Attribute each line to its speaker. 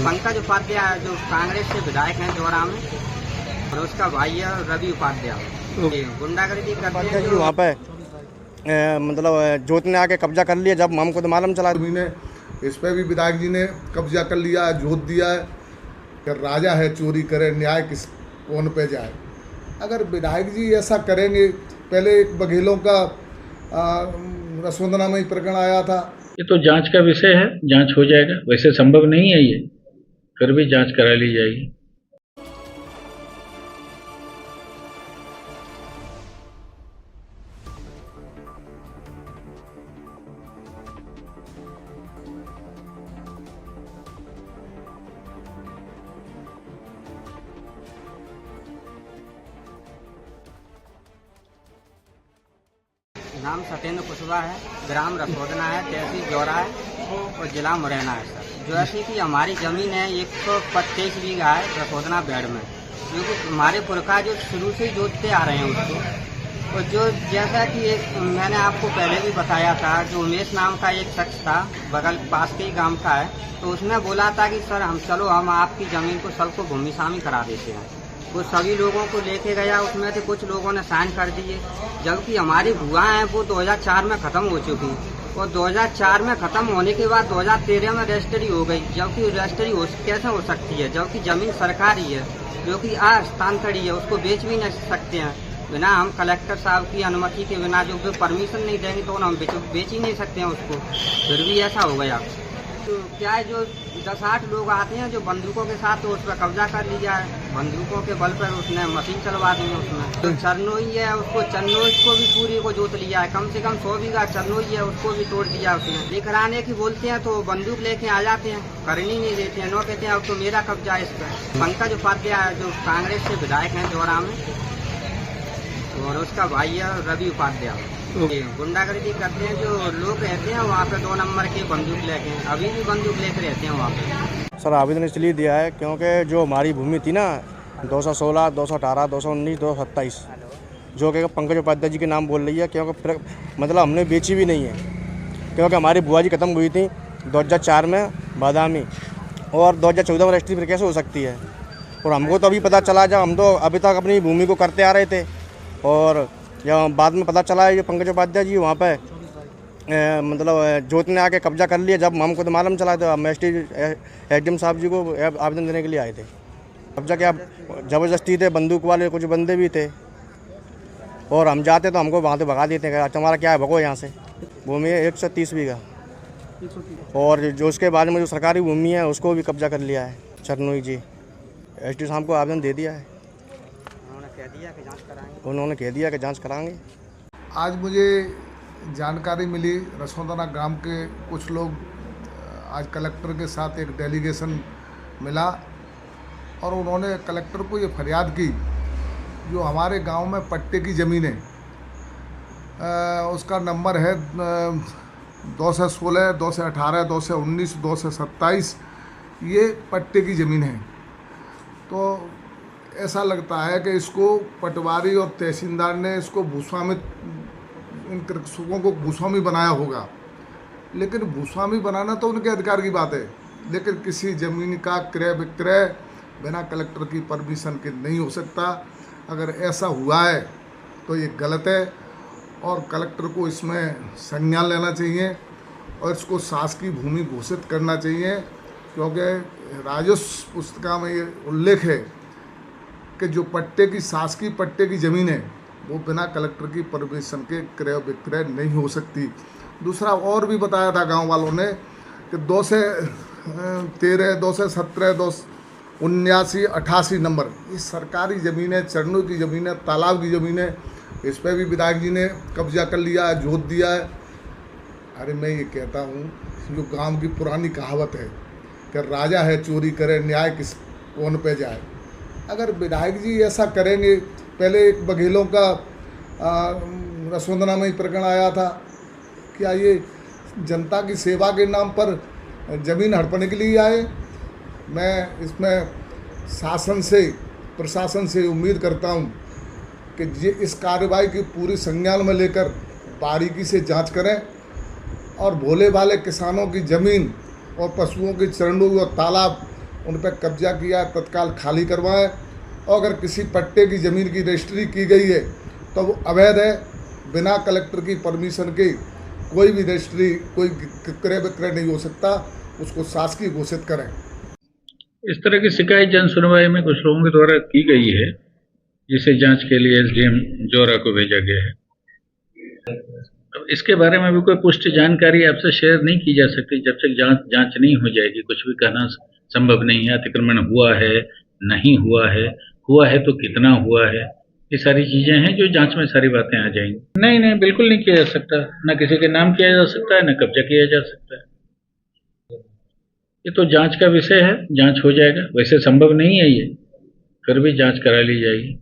Speaker 1: पंकज उपाध्याय जो कांग्रेस से विधायक हैं द्वारा में, और उसका भाई है रवि उपाध्याय। गुंडागर्दी करते हैं जो
Speaker 2: वहाँ पे मतलब जोत ने आके कब्जा कर लिया। जब हमको तो मालूम चला,
Speaker 3: ने इस पे भी विधायक जी ने कब्जा कर लिया है, जोत दिया है कि राजा है चोरी करे, न्याय किस कौन पे जाए। अगर विधायक जी ऐसा करेंगे, पहले एक बघेलों का रसोंदना में ही प्रकरण आया था।
Speaker 4: ये तो जांच का विषय है, जांच हो जाएगा। वैसे संभव नहीं है ये, फिर भी जांच करा ली जाएगी।
Speaker 1: नाम सत्येंद्र कुशवाहा है, ग्राम रसोदना है, तहसील जौरा है और जिला मुरैना है सर। जो ऐसी कि हमारी ज़मीन है 125 बीघा है रसोदना बेड़ में, जो कि हमारे पुरखा जो शुरू से ही जोतते आ रहे हैं उसको। और जो जैसा कि एक मैंने आपको पहले भी बताया था, जो उमेश नाम का एक शख्स था, बगल पास के ही गांव का है, तो उसने बोला था कि सर हम आपकी ज़मीन को सबको भूमि शामी करा देते हैं। वो सभी लोगों को लेके गया, उसमें से कुछ लोगों ने साइन कर दिए, जबकि हमारी भुआ हैं वो 2004 में ख़त्म हो चुकी। और 2004 में ख़त्म होने के बाद 2013 में रजिस्ट्री हो गई, जबकि रजिस्ट्री कैसे हो सकती है, जबकि ज़मीन सरकारी है जो कि हस्तांतरी है, उसको बेच भी नहीं सकते हैं बिना हम कलेक्टर साहब की अनुमति के बिना। जो परमिशन नहीं देंगे तो हम बेच ही नहीं सकते हैं उसको। फिर भी ऐसा हो गया। तो क्या है, जो 10-8 लोग आते हैं जो बंदूकों के साथ, तो उस पर कब्जा कर लिया है। बंदूकों के बल पर उसने मशीन चलवा दी है उसमें। तो चरनोई है, उसको चरनोई को भी पूरी को जोत लिया है। कम से कम 100 बीघा चरनोई है, उसको भी तोड़ दिया उसने। लेकर आने की बोलते हैं तो बंदूक लेके आ जाते हैं, करनी नहीं देते हैं। नो कहते हैं अब तो मेरा कब्जा है इस पर। पंकज उपाध्याय जो कांग्रेस से विधायक हैं द्वारा में, और उसका भाई है रवि उपाध्याय। गुंडागर्दी करते हैं, जो लोग रहते हैं वहाँ पे 2 नंबर के बंदूक लेके, अभी भी बंदूक लेके रहते हैं वहाँ पे।
Speaker 2: सर आवेदन इसलिए दिया है क्योंकि जो हमारी भूमि थी ना 216, 218, 219, 227, जो कि पंकज उपाध्याय जी के नाम बोल रही है, क्योंकि मतलब हमने बेची भी नहीं है, क्योंकि हमारी बुआ जी खत्म हुई थी 2004 में बादामी, और 2014 में रजिस्ट्री फिर कैसे हो सकती है। और हमको तो अभी पता चला, जब हम तो अभी तक अपनी भूमि को करते आ रहे थे, और जब बाद में पता चला है ये पंकज उपाध्याय जी वहाँ पे मतलब जोत ने आके कब्जा कर लिया। जब हमको तो मालूम चला, तो हम एसडीएम साहब जी को आवेदन देने के लिए आए थे। कब्जा क्या ज़बरदस्ती थे, बंदूक वाले कुछ बंदे भी थे, और हम जाते तो हमको वहाँ से भगा देते हैं। तुम्हारा क्या है, भगो यहाँ से। भूमि है 130 बीघा, और जो उसके बाद में जो सरकारी भूमि है उसको भी कब्जा कर लिया है चरनोई जी। एसडीएम साहब को आवेदन दे दिया है, उन्होंने कह दिया कि जांच कराएंगे।
Speaker 3: आज मुझे जानकारी मिली, रसोंदना ग्राम के कुछ लोग आज कलेक्टर के साथ एक डेलीगेशन मिला, और उन्होंने कलेक्टर को ये फरियाद की, जो हमारे गांव में पट्टे की ज़मीन है, उसका नंबर है 2 से 16, 2 से 18, 2 से 19, 2 से 27, ये पट्टे की ज़मीन है। तो ऐसा लगता है कि इसको पटवारी और तहसीलदार ने इसको भूस्वामी, इन कृषकों को भूस्वामी बनाया होगा। लेकिन भूस्वामी बनाना तो उनके अधिकार की बात है, लेकिन किसी ज़मीन का क्रय विक्रय बिना कलेक्टर की परमिशन के नहीं हो सकता। अगर ऐसा हुआ है तो ये गलत है, और कलेक्टर को इसमें संज्ञान लेना चाहिए, और इसको शासकीय भूमि घोषित करना चाहिए, क्योंकि राजस्व पुस्तिका में ये उल्लेख है कि जो पट्टे की शासकीय पट्टे की ज़मीन है वो बिना कलेक्टर की परमिशन के क्रय विक्रय नहीं हो सकती। दूसरा और भी बताया था गांव वालों ने कि 2 से 13, 2 से 17, 2 79, 88 नंबर ये सरकारी ज़मीन है, चरणों की ज़मीन है, तालाब की ज़मीन है। इस पर भी विधायक जी ने कब्जा कर लिया है, जोत दिया है। अरे मैं ये कहता हूँ, जो गांव की पुरानी कहावत है कि राजा है चोरी करे, न्याय किस कौन पे जाए। अगर विधायक जी ऐसा करेंगे, पहले एक बघेलों का रसोंदना में ही प्रकरण आया था, क्या ये जनता की सेवा के नाम पर ज़मीन हड़पने के लिए आए? मैं इसमें शासन से, प्रशासन से उम्मीद करता हूं कि ये इस कार्रवाई की पूरी संज्ञान में लेकर बारीकी से जांच करें, और भोले भाले किसानों की ज़मीन और पशुओं की चरणों और तालाब उन पर कब्जा किया तत्काल खाली करवाएं, और अगर किसी पट्टे की ज़मीन की रजिस्ट्री की गई है तो वो अवैध है, बिना कलेक्टर की परमिशन के कोई भी रजिस्ट्री, कोई क्रय विक्रय नहीं हो सकता, उसको शासकीय घोषित करें।
Speaker 4: इस तरह की शिकायत जन सुनवाई में कुछ लोगों के द्वारा की गई है, जिसे जांच के लिए एसडीएम जौरा को भेजा गया है। अब इसके बारे में भी कोई पुष्टि जानकारी आपसे शेयर नहीं की जा सकती जब तक जांच नहीं हो जाएगी। कुछ भी कहना संभव नहीं है। अतिक्रमण हुआ है, नहीं हुआ है तो कितना हुआ है, ये सारी चीजें हैं जो जांच में सारी बातें आ जाएंगी। नहीं, बिल्कुल नहीं किया जा सकता, न किसी के नाम किया जा सकता है, न कब्जा किया जा सकता है। ये तो जांच का विषय है, जांच हो जाएगा। वैसे संभव नहीं है ये, फिर भी जांच करा ली जाएगी।